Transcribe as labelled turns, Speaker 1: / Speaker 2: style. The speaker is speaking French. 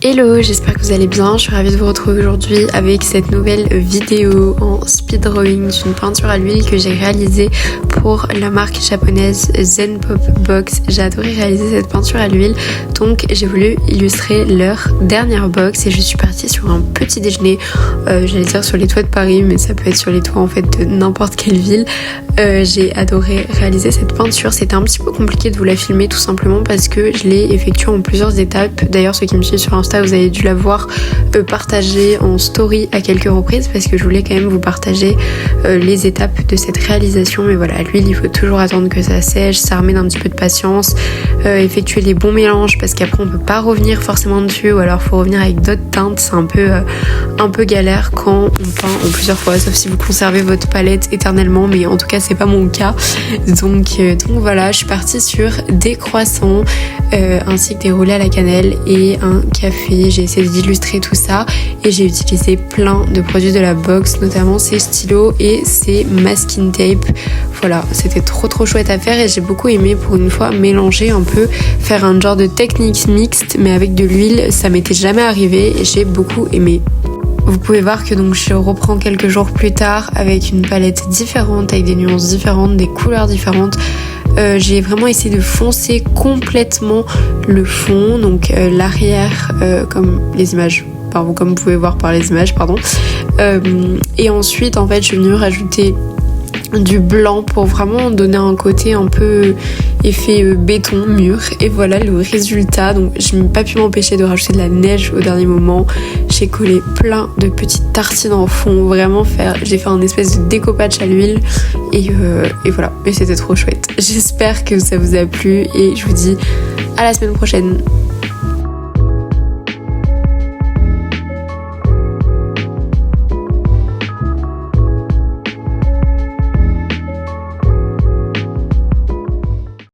Speaker 1: Hello, j'espère que vous allez bien. Je suis ravie de vous retrouver aujourd'hui avec cette nouvelle vidéo en speed drawing d'une peinture à l'huile que j'ai réalisée pour la marque japonaise Zen Pop Box. J'ai adoré réaliser cette peinture à l'huile, donc j'ai voulu illustrer leur dernière box et je suis partie sur un petit déjeuner, j'allais dire sur les toits de Paris, mais ça peut être sur les toits en fait de n'importe quelle ville. J'ai adoré réaliser cette peinture. C'était un petit peu compliqué de vous la filmer tout simplement parce que je l'ai effectuée en plusieurs étapes. D'ailleurs, ceux qui me suivent sur Insta, vous avez dû la voir partagée en story à quelques reprises parce que je voulais quand même vous partager les étapes de cette réalisation. Mais voilà, à l'huile, il faut toujours attendre que ça sèche, s'armer d'un petit peu de patience, effectuer les bons mélanges parce qu'après on peut pas revenir forcément dessus ou alors faut revenir avec d'autres teintes. C'est un peu galère quand on peint en plusieurs fois, sauf si vous conservez votre palette éternellement, mais en tout cas c'est pas mon cas. Donc voilà, je suis partie sur des croissants ainsi que des roulés à la cannelle et un café. J'ai essayé d'illustrer tout ça et j'ai utilisé plein de produits de la box, notamment ces stylos et ces masking tape. Voilà, c'était trop chouette à faire et j'ai beaucoup aimé pour une fois mélanger un peu, faire un genre de technique mixte mais avec de l'huile. Ça m'était jamais arrivé et j'ai beaucoup aimé. Vous pouvez voir que donc je reprends quelques jours plus tard avec une palette différente, avec des nuances différentes, des couleurs différentes. J'ai vraiment essayé de foncer complètement le fond, donc l'arrière comme les images, comme vous pouvez voir par les images, et ensuite en fait je suis venue rajouter du blanc pour vraiment donner un côté un peu effet béton mûr et voilà le résultat. Donc je n'ai pas pu m'empêcher de rajouter de la neige au dernier moment. J'ai collé plein de petites tartines en fond, j'ai fait un espèce de découpage à l'huile et voilà, et c'était trop chouette. J'espère que ça vous a plu et je vous dis à la semaine prochaine.